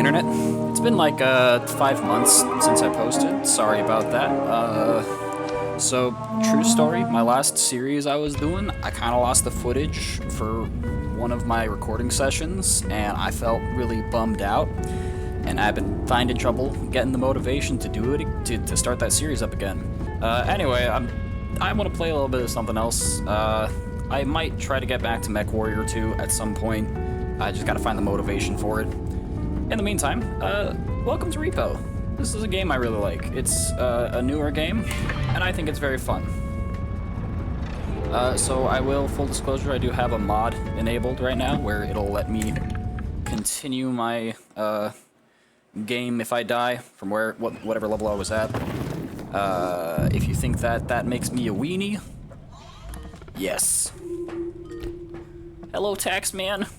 internet. It's been like 5 months since I posted. Sorry about that. So, true story, my last series I was doing, I kind of lost the footage for one of my recording sessions, and I felt really bummed out. And I've been finding trouble getting the motivation to do it, to start that series up again. Anyway, I want to play a little bit of something else. I might try to get back to Mechwarrior 2 at some point. I just gotta find the motivation for it. In the meantime, welcome to Repo. This is a game I really like. It's a newer game, and I think it's very fun. So I will, full disclosure, I do have a mod enabled right now where it'll let me continue my game if I die from whatever level I was at. If you think that makes me a weenie, yes. Hello, Taxman.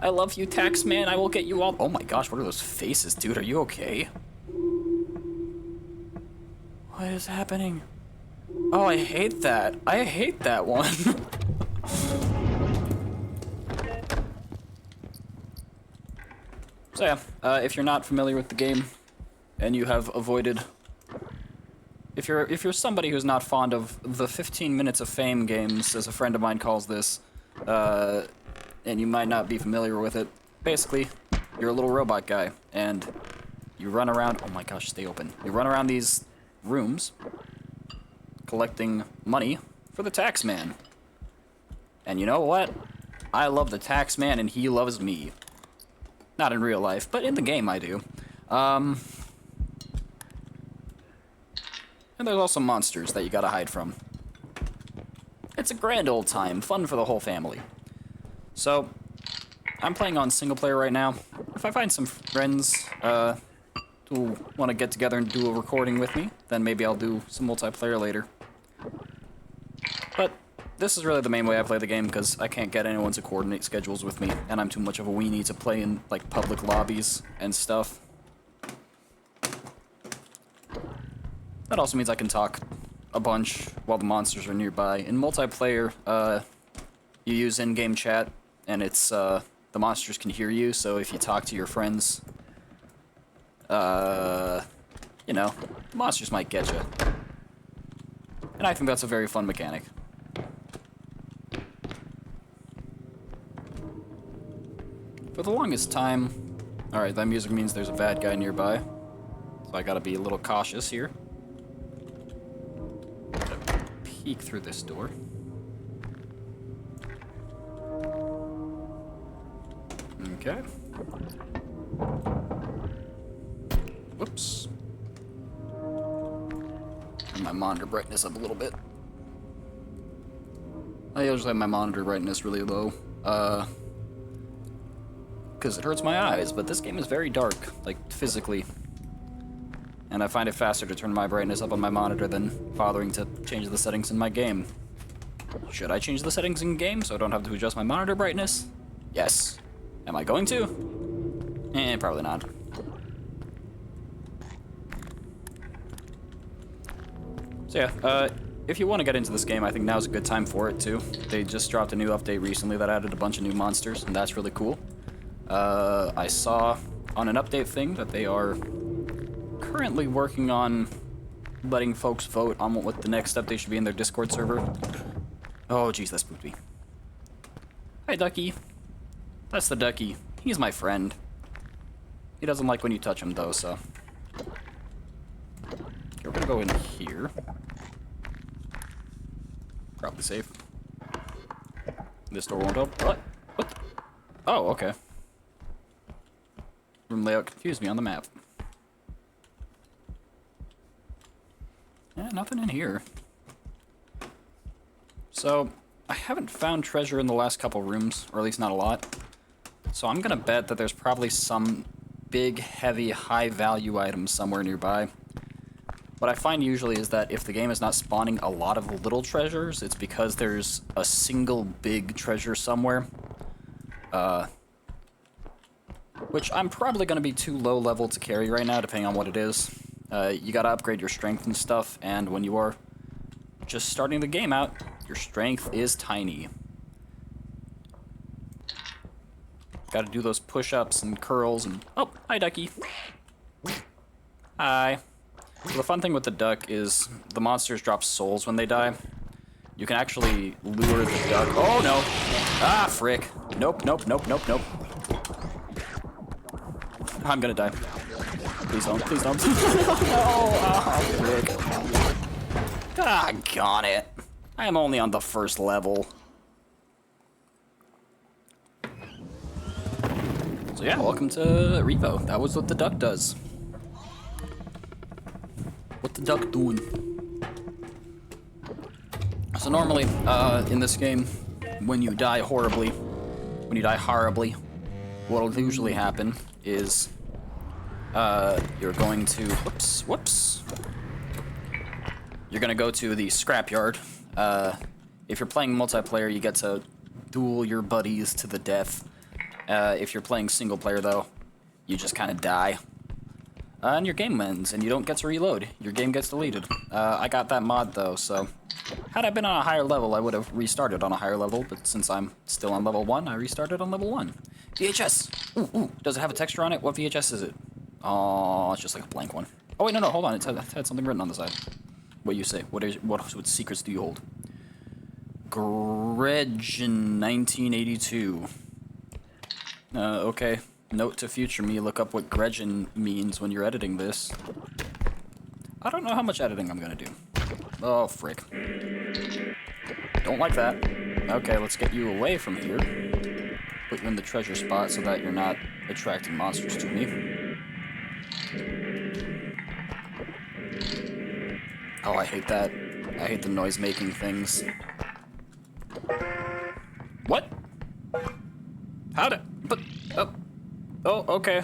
I love you, Taxman. I will get you all. Oh my gosh, what are those faces, dude? Are you okay? What is happening? Oh, I hate that. I hate that one. So yeah, if you're not familiar with the game, and you have avoided, if you're somebody who's not fond of the 15 minutes of fame games, as a friend of mine calls this, and you might not be familiar with it, basically, you're a little robot guy, and you run around. Oh my gosh, stay open. You run around these rooms, collecting money for the Taxman. And you know what? I love the Taxman, and he loves me. Not in real life, but in the game I do. And there's also monsters that you gotta hide from. It's a grand old time, fun for the whole family. So, I'm playing on single player right now. If I find some friends who want to get together and do a recording with me, then maybe I'll do some multiplayer later. But this is really the main way I play the game, because I can't get anyone to coordinate schedules with me, and I'm too much of a weenie to play in, like, public lobbies and stuff. That also means I can talk a bunch while the monsters are nearby. In multiplayer, you use in-game chat, and it's, the monsters can hear you, so if you talk to your friends, you know, the monsters might get you. And I think that's a very fun mechanic. For the longest time... Alright, that music means there's a bad guy nearby. So I gotta be a little cautious here. Gotta peek through this door. Okay. Whoops. Turn my monitor brightness up a little bit. I usually have my monitor brightness really low, because it hurts my eyes, but this game is very dark, like, physically. And I find it faster to turn my brightness up on my monitor than bothering to change the settings in my game. Should I change the settings in game so I don't have to adjust my monitor brightness? Yes. Am I going to? Probably not. So yeah, if you want to get into this game, I think now's a good time for it too. They just dropped a new update recently that added a bunch of new monsters, and that's really cool. I saw on an update thing that they are currently working on letting folks vote on what the next update should be in their Discord server. Oh jeez, that spooked me. Hi, Ducky. That's the Ducky. He's my friend. He doesn't like when you touch him, though, so... Okay, we're gonna go in here. Probably safe. This door won't open. What? What the? Oh, okay. Room layout confused me on the map. Yeah, nothing in here. So, I haven't found treasure in the last couple rooms, or at least not a lot. So I'm gonna bet that there's probably some big, heavy, high-value items somewhere nearby. What I find usually is that if the game is not spawning a lot of little treasures, it's because there's a single big treasure somewhere. Which I'm probably gonna be too low level to carry right now, depending on what it is. You gotta upgrade your strength and stuff, and when you are just starting the game out, your strength is tiny. Gotta do those push-ups and curls and... Oh, hi, ducky. Hi. So the fun thing with the duck is the monsters drop souls when they die. You can actually lure the duck... Oh, no. Ah, frick. Nope, nope, nope, nope, nope. I'm gonna die. Please don't, please don't. Oh, frick. Ah, got it. I am only on the first level. So yeah, welcome to Repo. That was what the duck does. What the duck doing? So normally, in this game, when you die horribly, what'll usually happen is, you're going to, whoops. You're gonna go to the scrapyard. If you're playing multiplayer, you get to duel your buddies to the death. If you're playing single player, though, you just kind of die. And your game ends, and you don't get to reload. Your game gets deleted. I got that mod, though, so... Had I been on a higher level, I would have restarted on a higher level, but since I'm still on level 1, I restarted on level 1. VHS! Ooh, does it have a texture on it? What VHS is it? Oh, it's just like a blank one. Oh, wait, no, hold on. It had something written on the side. What you say? What secrets do you hold? Gretchen, 1982. Okay. Note to future me, look up what Gretchen means when you're editing this. I don't know how much editing I'm gonna do. Oh, frick. Don't like that. Okay, let's get you away from here. Put you in the treasure spot so that you're not attracting monsters to me. Oh, I hate that. I hate the noise-making things. What? How did... But... Oh, okay.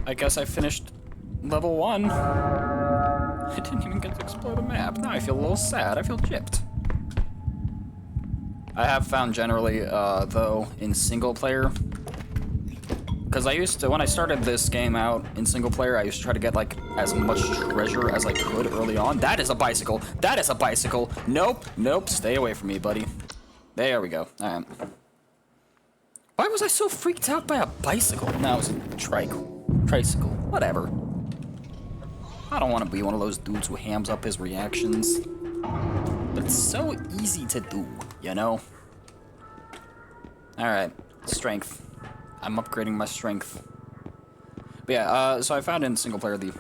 I guess I finished level 1. I didn't even get to explore the map. Now I feel a little sad. I feel gypped. I have found generally, though, in single player, because I used to, when I started this game out in single player, I used to try to get, like, as much treasure as I could early on. That is a bicycle! That is a bicycle! Nope, nope, stay away from me, buddy. There we go. Alright. Why was I so freaked out by a bicycle? No, it was a tricycle. Whatever. I don't want to be one of those dudes who hams up his reactions. But it's so easy to do, you know? Alright, strength. I'm upgrading my strength. But yeah, so I found in single player the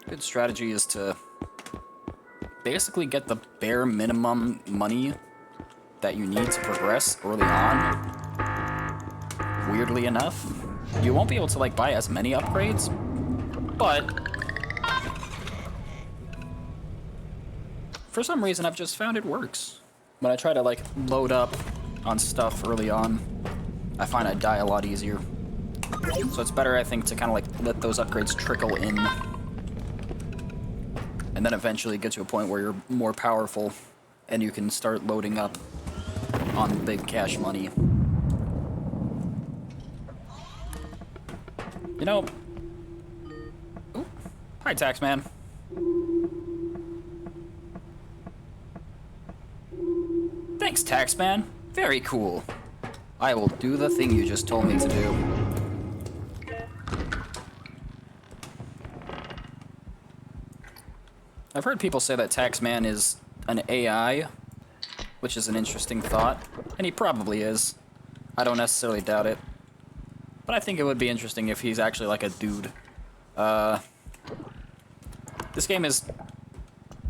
good strategy is to basically get the bare minimum money that you need to progress early on. Weirdly enough, you won't be able to like buy as many upgrades, but for some reason I've just found it works. When I try to like load up on stuff early on, I find I die a lot easier. So it's better, I think, to kind of like let those upgrades trickle in, and then eventually get to a point where you're more powerful and you can start loading up on big cash money. You know... Ooh. Hi, Taxman. Thanks, Taxman. Very cool. I will do the thing you just told me to do. I've heard people say that Taxman is an AI, which is an interesting thought, and he probably is. I don't necessarily doubt it. But I think it would be interesting if he's actually like a dude. This game is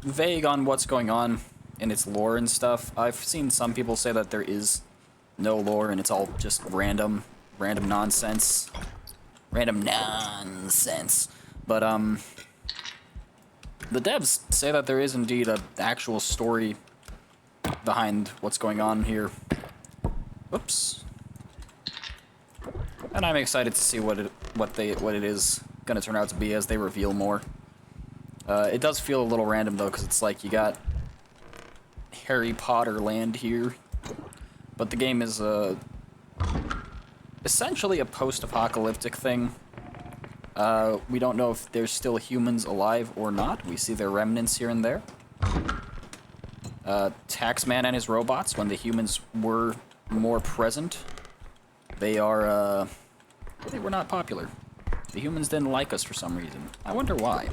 vague on what's going on in its lore and stuff. I've seen some people say that there is no lore and it's all just random nonsense. Random nonsense. But, the devs say that there is indeed an actual story behind what's going on here. Whoops. And I'm excited to see what it is gonna turn out to be as they reveal more. It does feel a little random though, because it's like you got Harry Potter land here, but the game is essentially a post-apocalyptic thing. We don't know if there's still humans alive or not. We see their remnants here and there. Taxman and his robots, when the humans were more present, they were not popular. The humans didn't like us for some reason. I wonder why.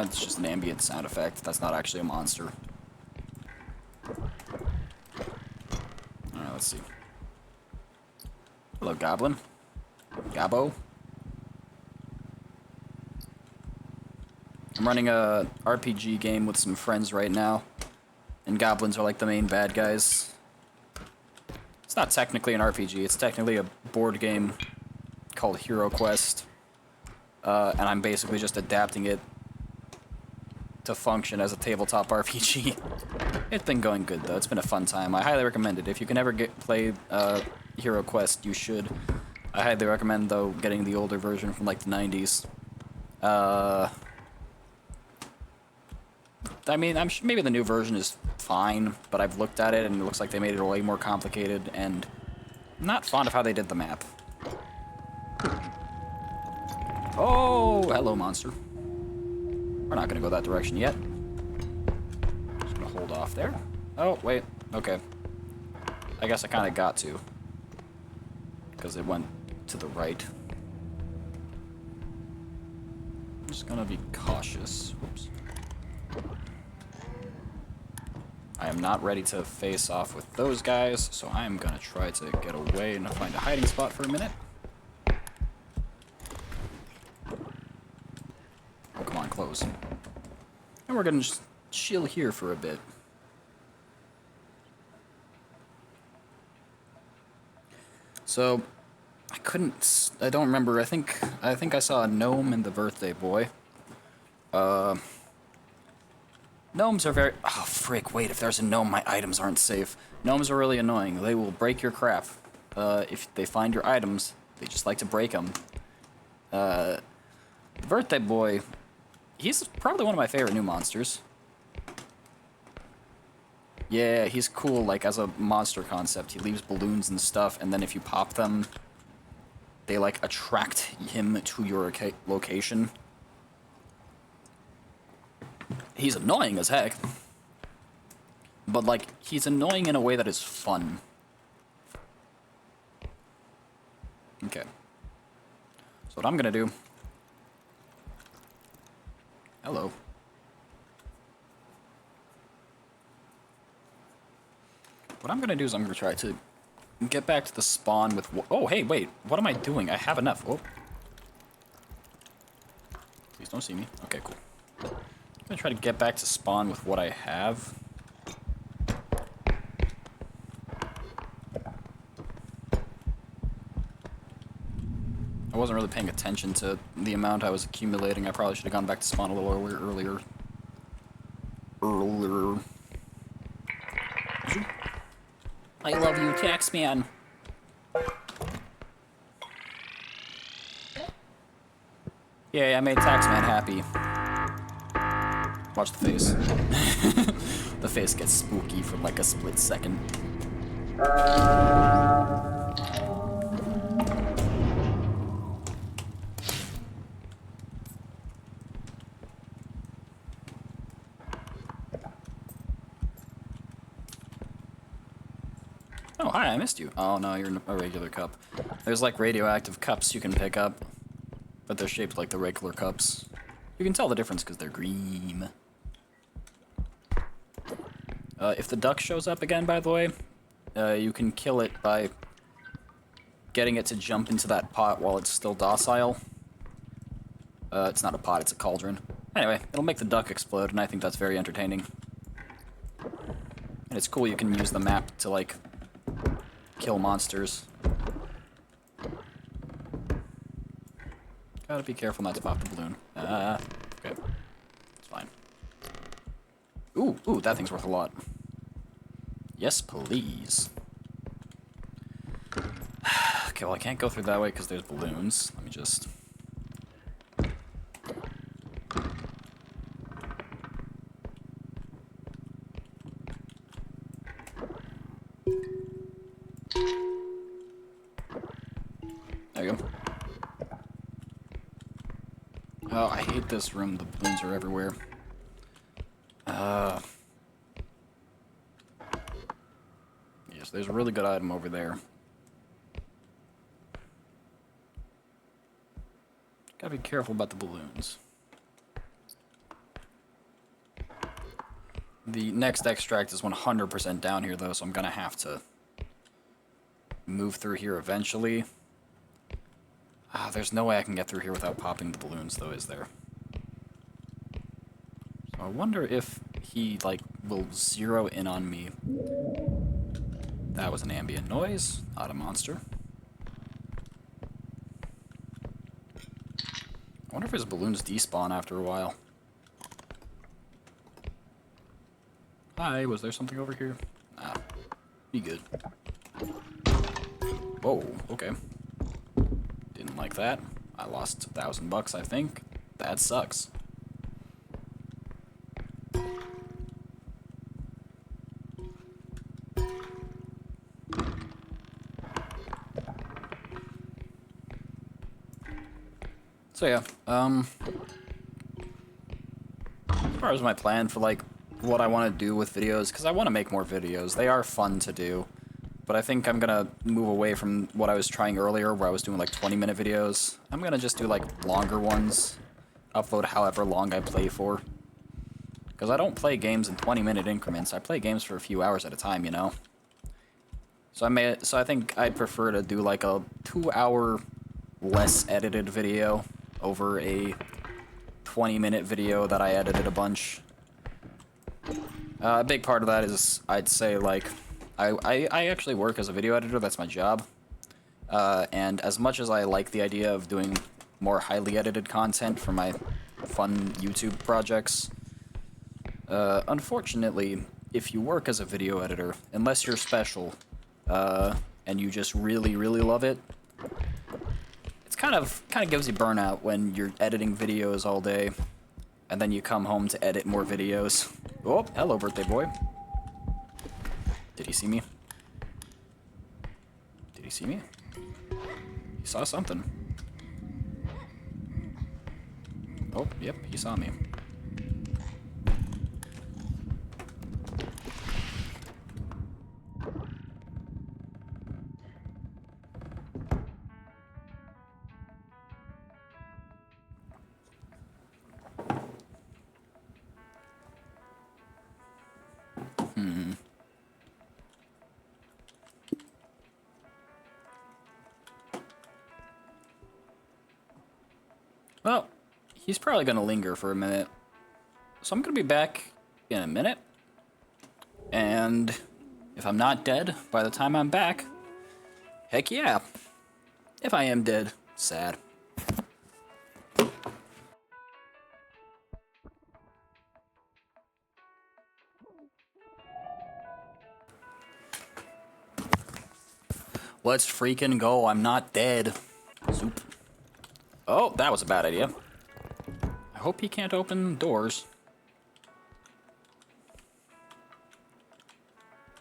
It's just an ambient sound effect. That's not actually a monster. Alright, let's see. Hello, Goblin. Gabo. I'm running a RPG game with some friends right now, and goblins are like the main bad guys. It's not technically an RPG, it's technically a board game called Hero Quest, and I'm basically just adapting it to function as a tabletop RPG. It's been going good though, it's been a fun time. I highly recommend it. If you can ever play Hero Quest, you should. I highly recommend though getting the older version from like the 90s. I mean, I'm sure maybe the new version is fine, but I've looked at it and it looks like they made it way more complicated, and I'm not fond of how they did the map. Oh, hello, monster. We're not gonna go that direction yet. Just gonna hold off there. Oh, wait. Okay. I guess I kind of got to, because it went to the right. I'm just gonna be cautious. Whoops. I am not ready to face off with those guys, so I'm gonna try to get away and find a hiding spot for a minute. Oh, come on, close. And we're gonna just chill here for a bit. So, I don't remember, I think I saw a gnome and the birthday boy. Gnomes are very... Oh, frick, wait, if there's a gnome, my items aren't safe. Gnomes are really annoying. They will break your crap. If they find your items, they just like to break them. The birthday boy, he's probably one of my favorite new monsters. Yeah, he's cool, like, as a monster concept. He leaves balloons and stuff, and then if you pop them, they, like, attract him to your location. He's annoying as heck, but, like, he's annoying in a way that is fun. Okay. So what I'm gonna do... Hello. What I'm gonna do is I'm gonna try to get back to the spawn with... Oh, hey, wait. What am I doing? I have enough. Oh. Please don't see me. Okay, cool. I'm gonna try to get back to spawn with what I have. I wasn't really paying attention to the amount I was accumulating. I probably should have gone back to spawn a little earlier. I love you, Taxman. Yeah, I made Taxman happy. Watch the face. The face gets spooky for like a split second. Oh, hi, I missed you. Oh, no, you're a regular cup. There's, like, radioactive cups you can pick up, but they're shaped like the regular cups. You can tell the difference because they're green. If the duck shows up again, by the way, you can kill it by getting it to jump into that pot while it's still docile. It's not a pot, it's a cauldron. Anyway, it'll make the duck explode, and I think that's very entertaining. And it's cool you can use the map to, like... kill monsters. Gotta be careful not to pop the balloon. Okay. It's fine. Ooh, that thing's worth a lot. Yes, please. Okay, well, I can't go through that way because there's balloons. Let me just... There you go. Oh, I hate this room. The balloons are everywhere. Yes, there's a really good item over there. Gotta be careful about the balloons. The next extract is 100% down here, though, so I'm gonna have to move through here eventually. Ah, there's no way I can get through here without popping the balloons, though, is there? So I wonder if he, like, will zero in on me. That was an ambient noise, not a monster. I wonder if his balloons despawn after a while. Hi, was there something over here? Nah, be good. Whoa, okay. Didn't like that. I lost $1,000, I think. That sucks. So yeah, as far as my plan for, like, what I want to do with videos, because I want to make more videos. They are fun to do, but I think I'm gonna move away from what I was trying earlier, where I was doing, like, 20-minute videos. I'm gonna just do, like, longer ones, upload however long I play for. Because I don't play games in 20-minute increments, I play games for a few hours at a time, you know? So I think I'd prefer to do, like, a 2-hour, less edited video over a 20-minute video that I edited a bunch. A big part of that is, I'd say, like, I actually work as a video editor, that's my job. And as much as I like the idea of doing more highly edited content for my fun YouTube projects, unfortunately, if you work as a video editor, unless you're special, and you just really, really love it, it's kind of gives you burnout when you're editing videos all day, and then you come home to edit more videos. Oh, hello, birthday boy. Did he see me? Did he see me? He saw something. Oh, yep, he saw me. Well, he's probably gonna linger for a minute. So I'm gonna be back in a minute. And if I'm not dead by the time I'm back, heck yeah. If I am dead, sad. Let's freaking go. I'm not dead. Zoop. Oh, that was a bad idea. I hope he can't open doors.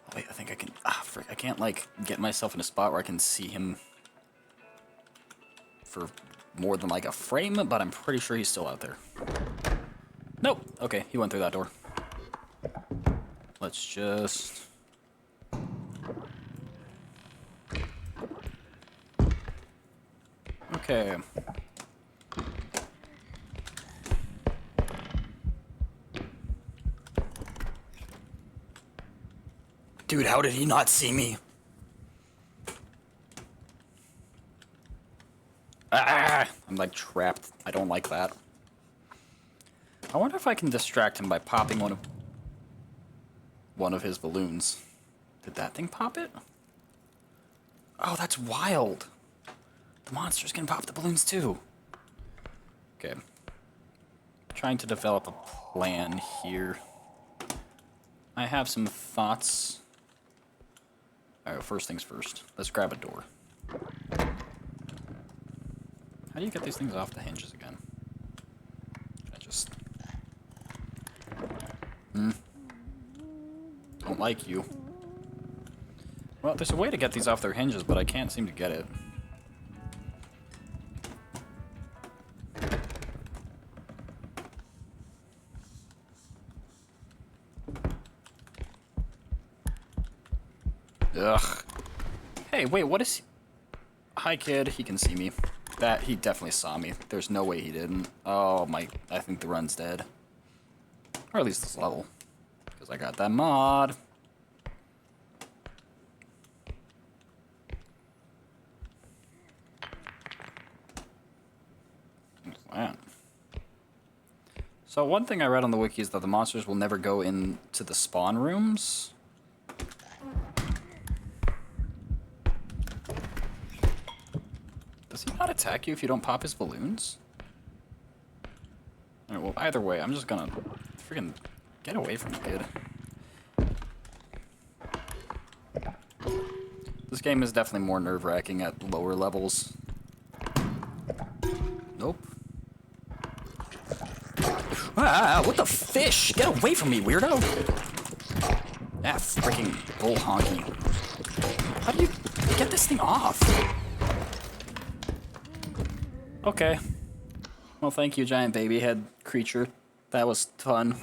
Oh, wait, I think I can... Ah, frick. I can't, like, get myself in a spot where I can see him for more than, like, a frame, but I'm pretty sure he's still out there. Nope. Okay, he went through that door. Let's just... Okay. Dude, how did he not see me? Ah! I'm like trapped. I don't like that. I wonder if I can distract him by popping one of his balloons. Did that thing pop it? Oh, that's wild. The monsters can pop the balloons too. Okay. Trying to develop a plan here. I have some thoughts. Alright, first things first. Let's grab a door. How do you get these things off the hinges again? I just... Don't like you. Well, there's a way to get these off their hinges, but I can't seem to get it. Ugh. Hey, wait, what is he? Hi, kid. He can see me. That, he definitely saw me. There's no way he didn't. Oh, my, I think the run's dead. Or at least this level. Because I got that mod. What's that? So one thing I read on the wiki is that the monsters will never go into the spawn rooms. Does he not attack you if you don't pop his balloons? Alright, well, either way, I'm just gonna freaking get away from the kid. This game is definitely more nerve-wracking at lower levels. Nope. Ah, what the fish? Get away from me, weirdo! Ah, freaking bull honky. How do you get this thing off? Okay. Well, thank you, giant baby head creature. That was fun.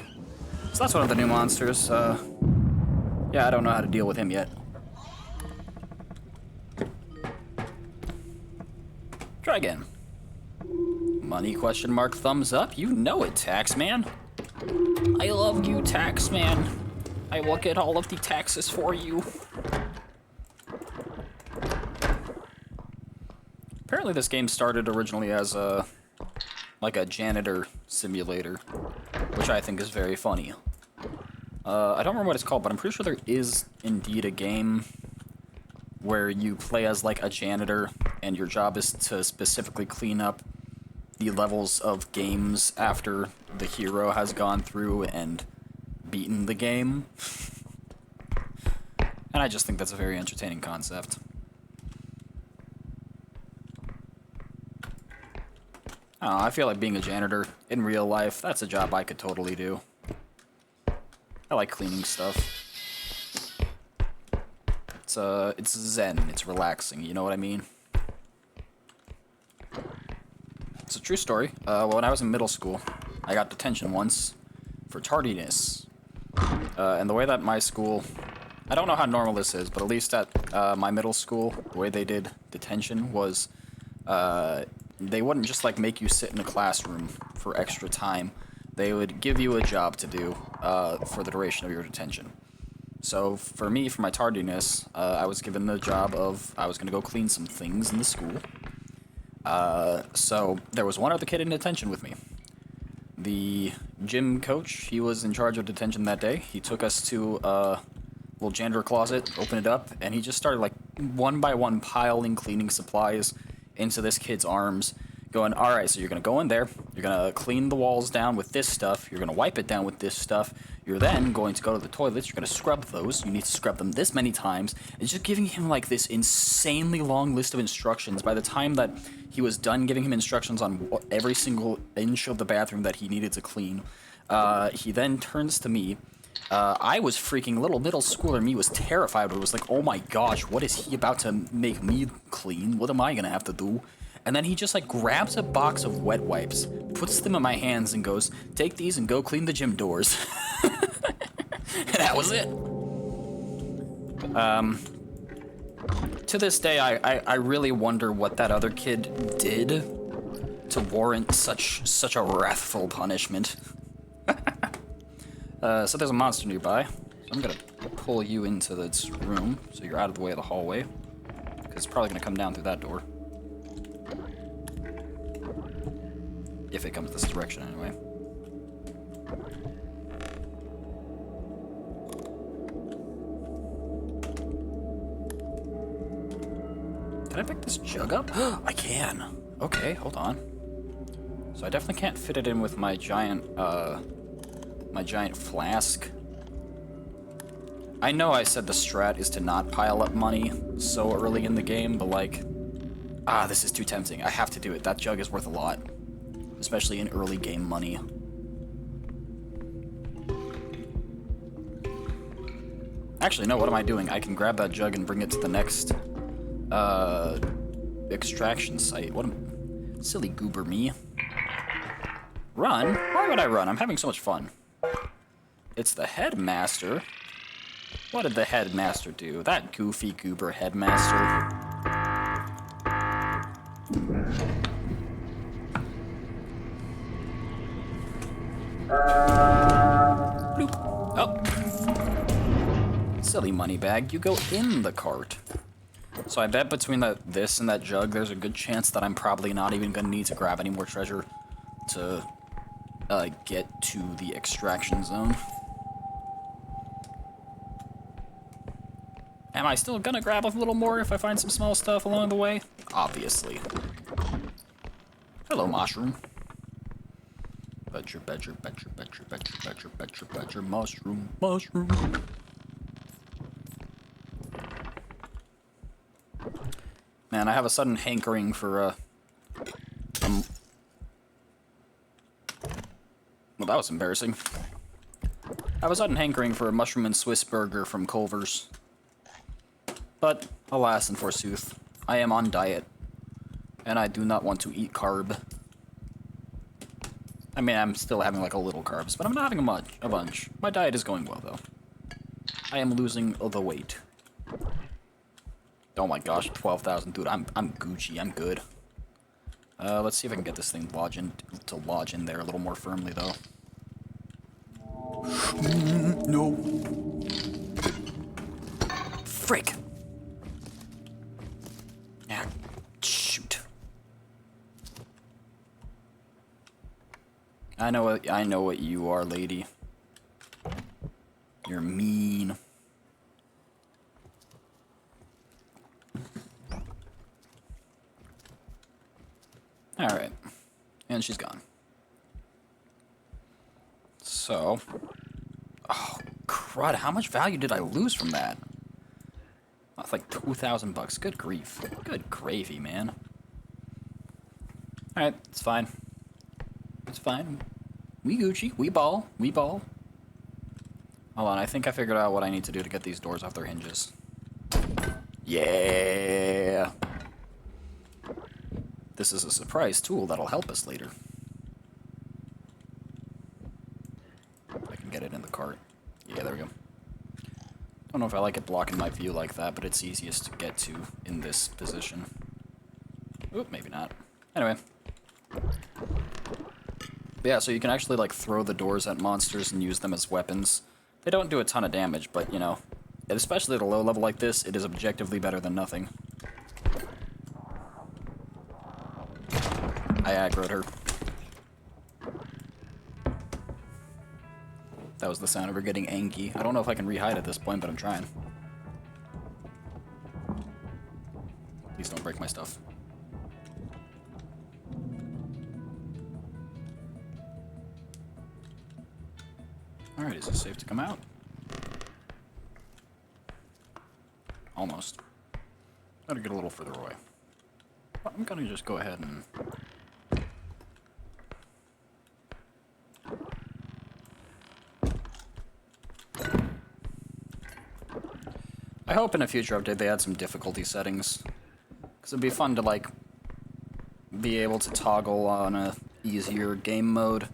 So that's one of the new monsters. Yeah, I don't know how to deal with him yet. Try again. Money question mark thumbs up? You know it, Taxman. I love you, Taxman. I will get all of the taxes for you. Apparently this game started originally as like a janitor simulator, which I think is very funny. I don't remember what it's called, but I'm pretty sure there is indeed a game where you play as like a janitor and your job is to specifically clean up the levels of games after the hero has gone through and beaten the game. And I just think that's a very entertaining concept. I don't know, I feel like being a janitor in real life, that's a job I could totally do. I like cleaning stuff. It's zen, it's relaxing, you know what I mean? It's a true story. When I was in middle school, I got detention once for tardiness. And the way that my school, I don't know how normal this is, but at least at my middle school, the way they did detention was, they wouldn't just like make you sit in a classroom for extra time. They would give you a job to do for the duration of your detention. So for me, for my tardiness, I was given the job of I was going to go clean some things in the school. So there was one other kid in detention with me. The gym coach, he was in charge of detention that day. He took us to a little janitor closet, opened it up, and he just started like one by one piling cleaning supplies into this kid's arms, going, all right, so you're going to go in there, you're going to clean the walls down with this stuff, you're going to wipe it down with this stuff, you're then going to go to the toilets, you're going to scrub those, you need to scrub them this many times, and just giving him like this insanely long list of instructions. By the time that he was done giving him instructions on every single inch of the bathroom that he needed to clean, he then turns to me. I was freaking, little middle schooler me was terrified. It was like, oh my gosh, what is he about to make me clean? What am I gonna have to do? And then he just like grabs a box of wet wipes, puts them in my hands and goes, take these and go clean the gym doors. And that was it. To this day, I really wonder what that other kid did to warrant such a wrathful punishment. So there's a monster nearby. So I'm gonna pull you into this room so you're out of the way of the hallway. Because it's probably gonna come down through that door. If it comes this direction, anyway. Can I pick this jug up? I can! Okay, hold on. So I definitely can't fit it in with my giant flask. I know I said the strat is to not pile up money so early in the game, but like, this is too tempting. I have to do it. That jug is worth a lot, especially in early game money. Actually, no, what am I doing? I can grab that jug and bring it to the next extraction site. What a silly goober me. Run? Why would I run? I'm having so much fun. It's the headmaster. What did the headmaster do? That goofy goober headmaster. Bloop. Oh. Silly money bag, you go in the cart. So I bet between this and that jug, there's a good chance that I'm probably not even going to need to grab any more treasure to get to the extraction zone. Am I still gonna grab a little more if I find some small stuff along the way? Obviously. Hello, mushroom. Betcher, mushroom. Man, I have a sudden hankering for, well, that was embarrassing. I have a sudden hankering for a mushroom and Swiss burger from Culver's. But, alas and forsooth, I am on diet, and I do not want to eat carb. I mean, I'm still having like a little carbs, but I'm not having a bunch. My diet is going well, though. I am losing the weight. Oh my gosh, 12,000, dude, I'm Gucci, I'm good. Let's see if I can get this thing lodge in there a little more firmly, though. No. Frick. Ah, shoot. I know what you are, lady. You're mean. Alright. And she's gone. So. Oh, crud. How much value did I lose from that? That's like 2,000 bucks. Good grief. Good gravy, man. Alright, it's fine. It's fine. We Gucci. We ball. We ball. Hold on, I think I figured out what I need to do to get these doors off their hinges. Yeah! This is a surprise tool that'll help us later. I can get it in the cart. Yeah, there we go. Don't know if I like it blocking my view like that, but it's easiest to get to in this position. Oop, maybe not. Anyway. Yeah, so you can actually, like, throw the doors at monsters and use them as weapons. They don't do a ton of damage, but, you know, especially at a low level like this, it is objectively better than nothing. I aggroed her. That was the sound of her getting angry. I don't know if I can re-hide at this point, but I'm trying. Please don't break my stuff. Alright, is it safe to come out? Almost. Gotta get a little further away. I'm gonna just go ahead and... I hope in a future update they add some difficulty settings. Because it'd be fun to, like, be able to toggle on a easier game mode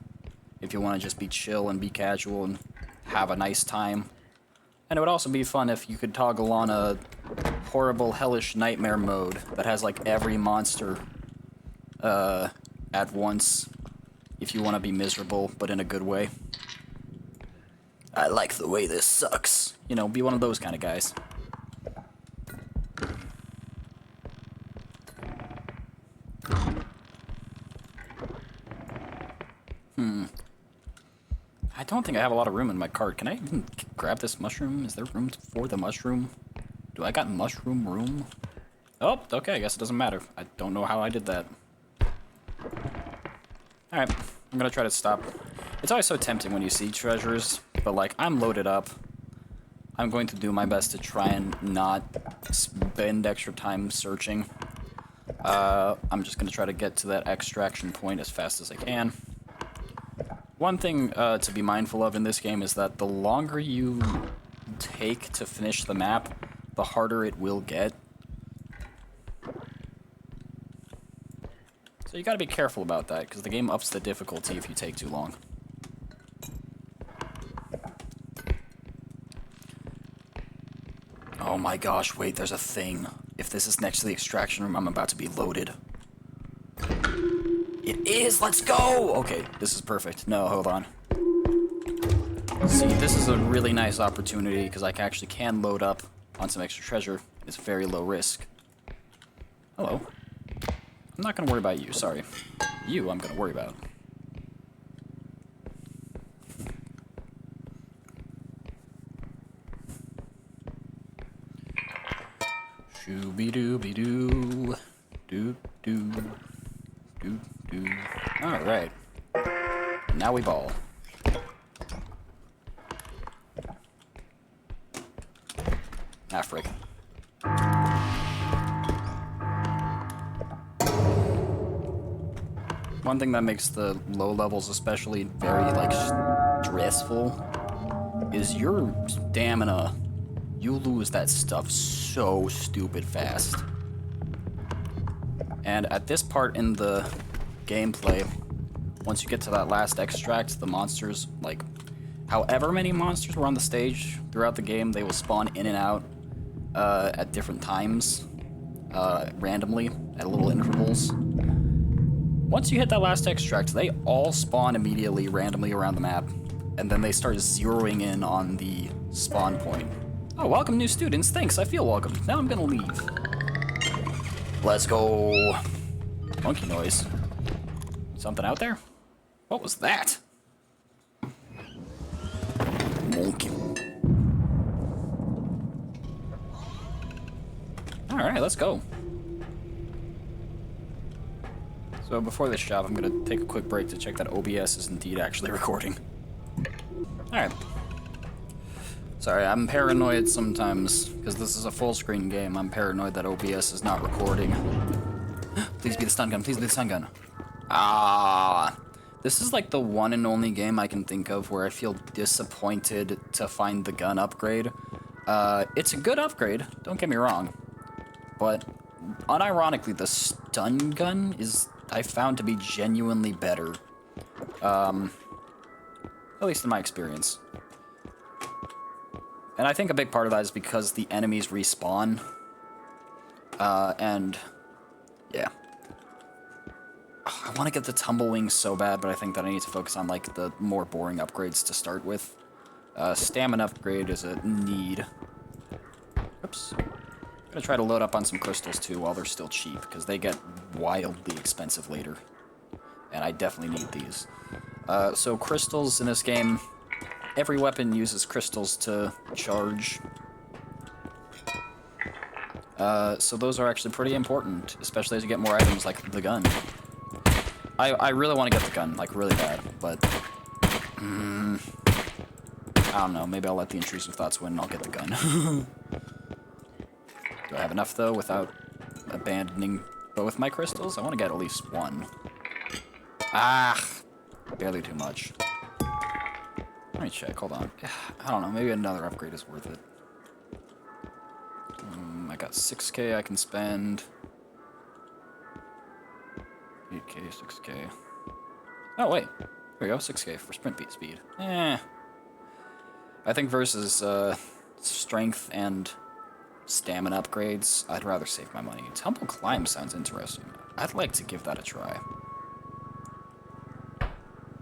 if you want to just be chill and be casual and have a nice time. And it would also be fun if you could toggle on a horrible, hellish nightmare mode that has, like, every monster at once if you want to be miserable, but in a good way. I like the way this sucks. You know, be one of those kind of guys. I don't think I have a lot of room in my cart. Can I even grab this mushroom? Is there room for the mushroom? Do I got mushroom room? Oh, okay, I guess it doesn't matter. I don't know how I did that. Alright, I'm gonna try to stop. It's always so tempting when you see treasures, but like, I'm loaded up. I'm going to do my best to try and not spend extra time searching. I'm just gonna try to get to that extraction point as fast as I can. One thing to be mindful of in this game is that the longer you take to finish the map, the harder it will get. So you gotta be careful about that, because the game ups the difficulty if you take too long. my gosh, wait, there's a thing. If this is next to the extraction room, I'm about to be loaded. It is! Let's go! Okay, this is perfect. No, hold on. See, this is a really nice opportunity because I actually can load up on some extra treasure. It's very low risk. Hello. I'm not gonna worry about you, sorry. You, I'm gonna worry about. Shooby-dooby-doo. Doo-doo. Doo-doo. Alright. Now we ball. Ah, frick. One thing that makes the low levels especially very, like, stressful is your stamina. You lose that stuff so stupid fast. And at this part in the gameplay, once you get to that last extract, the monsters, like, however many monsters were on the stage throughout the game, they will spawn in and out at different times, randomly, at little intervals. Once you hit that last extract, they all spawn immediately, randomly around the map, and then they start zeroing in on the spawn point. Oh, welcome new students, thanks, I feel welcome. Now I'm gonna leave. Let's go. Monkey noise. Something out there? What was that? Monkey. Alright, let's go. So before this job, I'm gonna take a quick break to check that OBS is indeed actually recording. Alright. Sorry, I'm paranoid sometimes, because this is a full screen game. I'm paranoid that OBS is not recording. Please be the stun gun, please be the stun gun. Ah. This is like the one and only game I can think of where I feel disappointed to find the gun upgrade. It's a good upgrade, don't get me wrong. But unironically, the stun gun is, I found to be genuinely better. At least in my experience. And I think a big part of that is because the enemies respawn. And yeah. I want to get the tumblewing so bad, but I think that I need to focus on like the more boring upgrades to start with. Stamina upgrade is a need. Oops. I'm gonna try to load up on some crystals too while they're still cheap, because they get wildly expensive later. And I definitely need these. So crystals in this game, every weapon uses crystals to charge. So those are actually pretty important, especially as you get more items like the gun. I really want to get the gun, like really bad, but I don't know, maybe I'll let the intrusive thoughts win and I'll get the gun. Do I have enough though without abandoning both my crystals? I want to get at least one. Ah, barely too much. Let me check, hold on. I don't know, maybe another upgrade is worth it. I got 6k I can spend. 8k, 6k. Oh wait, here we go, 6k for sprint beat speed. I think versus strength and stamina upgrades, I'd rather save my money. Tumble climb sounds interesting. I'd like to give that a try.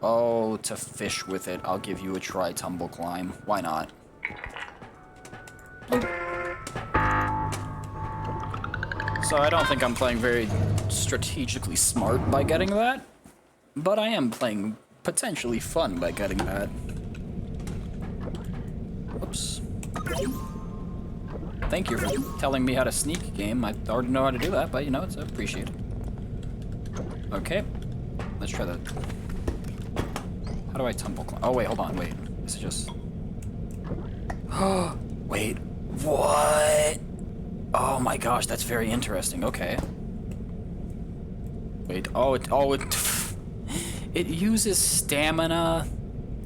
Oh, to fish with it, I'll give you a try, tumble climb. Why not? So I don't think I'm playing very strategically smart by getting that, but I am playing potentially fun by getting that. Whoops. Thank you for telling me how to sneak game. I already know how to do that, but you know, it's appreciated. Okay, let's try that. How do I tumble climb? Oh wait, hold on, wait. This is just... Wait, what? Oh my gosh, that's very interesting, okay. Wait, it uses stamina.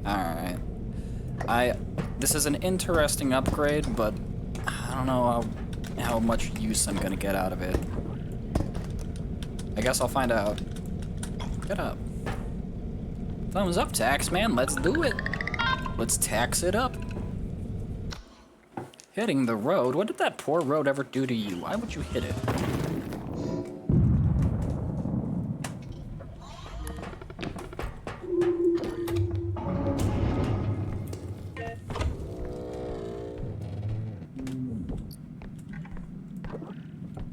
Alright. This is an interesting upgrade, but I don't know how much use I'm gonna get out of it. I guess I'll find out. Get up. Thumbs up, Taxman, let's do it. Let's tax it up. Hitting the road? What did that poor road ever do to you? Why would you hit it?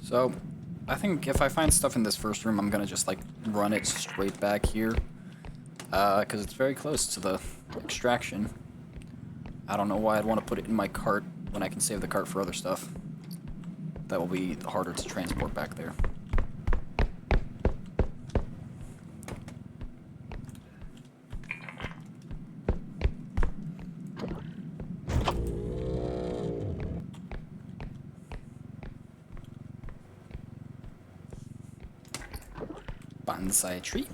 So, I think if I find stuff in this first room, I'm gonna just, like, run it straight back here. Because it's very close to the extraction. I don't know why I'd want to put it in my cart when I can save the cart for other stuff. That will be harder to transport back there. Bonsai tree?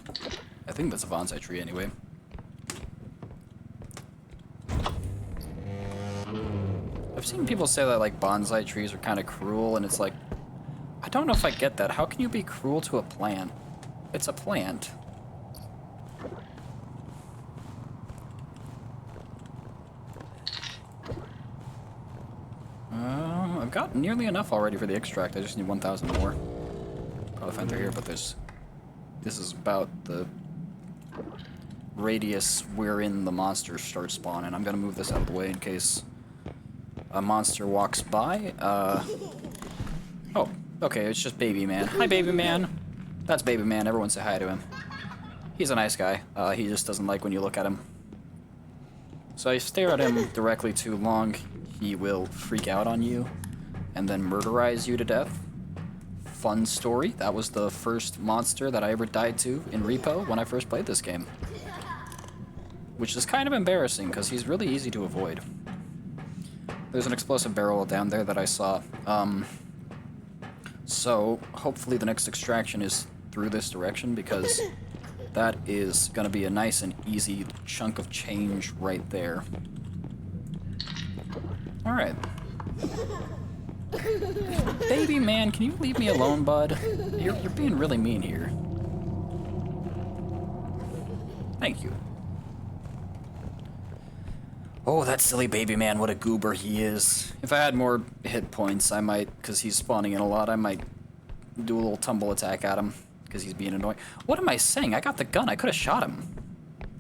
I think that's a bonsai tree anyway. I've seen people say that, like, bonsai trees are kind of cruel, and it's like, I don't know if I get that. How can you be cruel to a plant? It's a plant. I've got nearly enough already for the extract. I just need 1,000 more. Probably find through here, but this is about the radius wherein the monsters start spawning. I'm gonna move this out of the way in case a monster walks by. Oh, okay, it's just Baby Man. Hi, Baby Man. That's Baby Man. Everyone say hi to him. He's a nice guy. He just doesn't like when you look at him. So you stare at him directly too long, he will freak out on you and then murderize you to death. Fun story. That was the first monster that I ever died to in Repo when I first played this game. Which is kind of embarrassing because he's really easy to avoid. There's an explosive barrel down there that I saw. So hopefully the next extraction is through this direction because that is going to be a nice and easy chunk of change right there. Alright. Baby Man, can you leave me alone, bud? You're being really mean here. Thank you. Oh, that silly Baby Man, what a goober he is. If I had more hit points, I might, because he's spawning in a lot, I might do a little tumble attack at him, because he's being annoying. What am I saying? I got the gun, I could have shot him.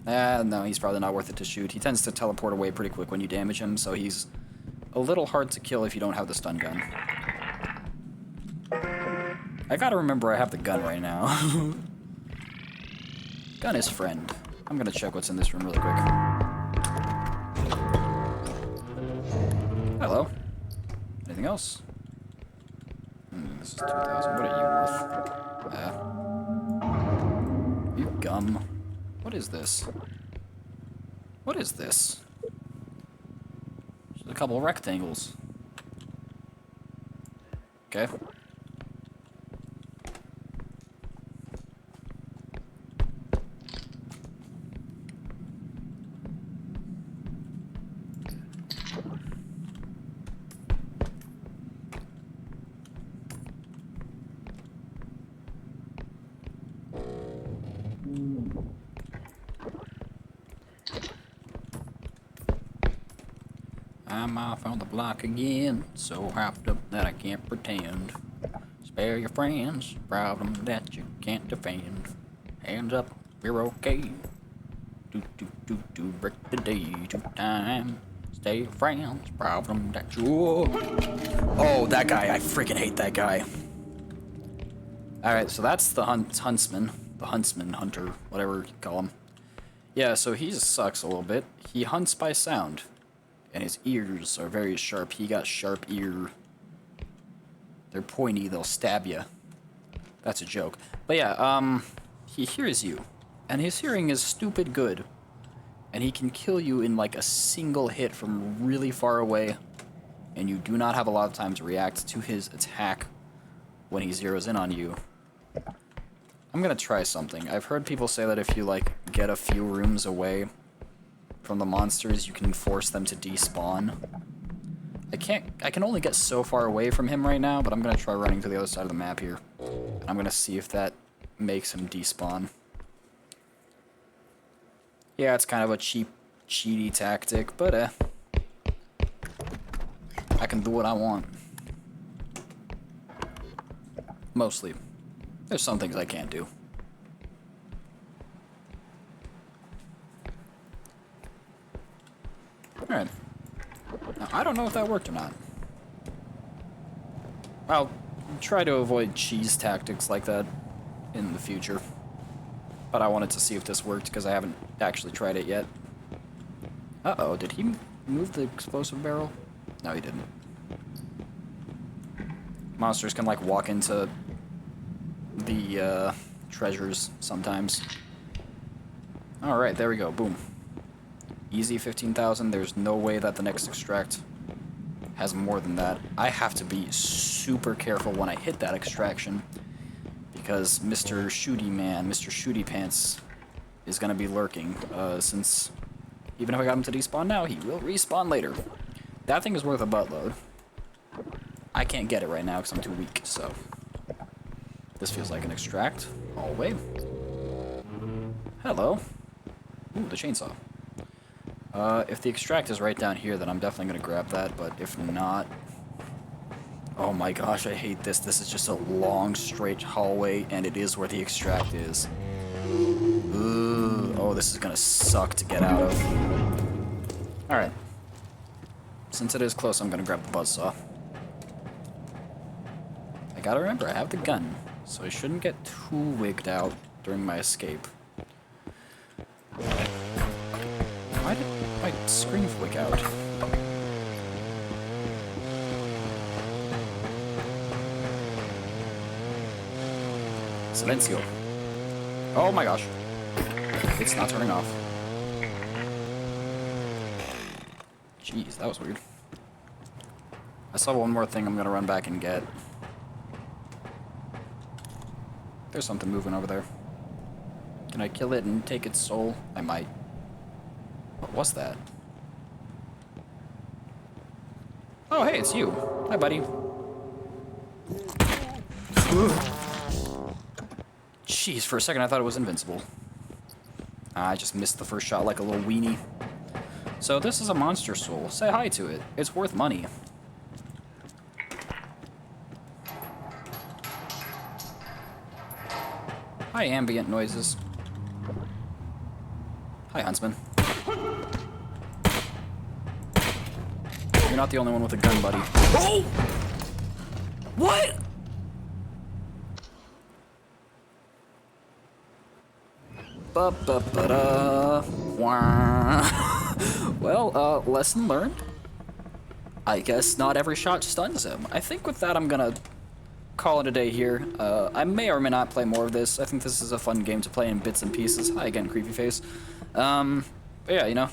No, he's probably not worth it to shoot. He tends to teleport away pretty quick when you damage him, so he's a little hard to kill if you don't have the stun gun. I gotta remember I have the gun right now. Gun is friend. I'm gonna check what's in this room really quick. Hello. Anything else? This is 2,000. What are you worth? You gum. What is this? What is this? Just a couple of rectangles. Okay. I'm off on the block again, so hopped up that I can't pretend. Spare your friends, problem that you can't defend. Hands up, we're okay. Do break the day, 2 time. Stay your friends, problem that you. Oh, that guy! I freaking hate that guy. All right, so that's the huntsman, hunter, whatever you call him. Yeah, so he just sucks a little bit. He hunts by sound. And his ears are very sharp. He got sharp ear. They're pointy, they'll stab you. That's a joke. But yeah, he hears you. And his hearing is stupid good. And he can kill you in like a single hit from really far away. And you do not have a lot of time to react to his attack when he zeroes in on you. I'm gonna try something. I've heard people say that if you like get a few rooms away from the monsters, you can force them to despawn. I can only get so far away from him right now, but I'm gonna try running to the other side of the map here. I'm gonna see if that makes him despawn. Yeah, it's kind of a cheaty tactic, but I can do what I want. Mostly. There's some things I can't do. Alright. Now, I don't know if that worked or not. I'll try to avoid cheese tactics like that in the future. But I wanted to see if this worked because I haven't actually tried it yet. Uh-oh, did he move the explosive barrel? No, he didn't. Monsters can, like, walk into the treasures sometimes. Alright, there we go. Boom. Easy 15,000. There's no way that the next extract has more than that. I have to be super careful when I hit that extraction because Mr. Shooty Man, Mr. Shooty Pants is going to be lurking since even if I got him to despawn now, he will respawn later. That thing is worth a buttload. I can't get it right now because I'm too weak, so this feels like an extract all the way. Hello. Ooh, the chainsaw. If the extract is right down here, then I'm definitely going to grab that, but if not... Oh my gosh, I hate this. This is just a long, straight hallway, and it is where the extract is. Ooh, oh, this is going to suck to get out of. Alright. Since it is close, I'm going to grab the buzzsaw. I gotta remember, I have the gun, so I shouldn't get too wigged out during my escape. Why did my screen wig out? Silencio. Oh my gosh. It's not turning off. Jeez, that was weird. I saw one more thing I'm gonna run back and get. There's something moving over there. Can I kill it and take its soul? I might. What was that? Oh, hey, it's you. Hi, buddy. Jeez, for a second I thought it was invincible. I just missed the first shot like a little weenie. So this is a monster soul. Say hi to it. It's worth money. Hi, ambient noises. Hi, Huntsman. You're not the only one with a gun, buddy. Oh! What? Ba-ba-ba-da. Well, lesson learned. I guess not every shot stuns him. I think with that I'm gonna call it a day here. I may or may not play more of this. I think this is a fun game to play in bits and pieces. Hi again, creepy face. But yeah, you know.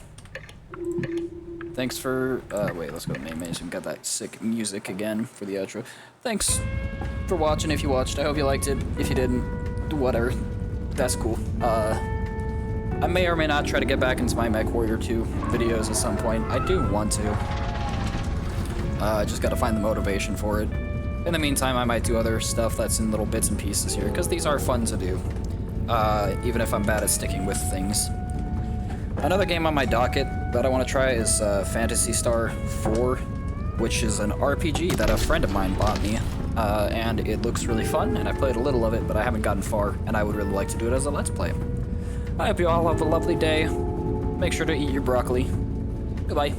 Thanks for, wait, let's go to main menu so we got that sick music again for the outro. Thanks for watching if you watched. I hope you liked it. If you didn't, whatever. That's cool. I may or may not try to get back into my Mechwarrior 2 videos at some point. I do want to. I just gotta find the motivation for it. In the meantime, I might do other stuff that's in little bits and pieces here, because these are fun to do. Even if I'm bad at sticking with things. Another game on my docket that I want to try is Phantasy Star 4, which is an RPG that a friend of mine bought me. And it looks really fun, and I played a little of it, but I haven't gotten far, and I would really like to do it as a Let's Play. I hope you all have a lovely day. Make sure to eat your broccoli. Goodbye.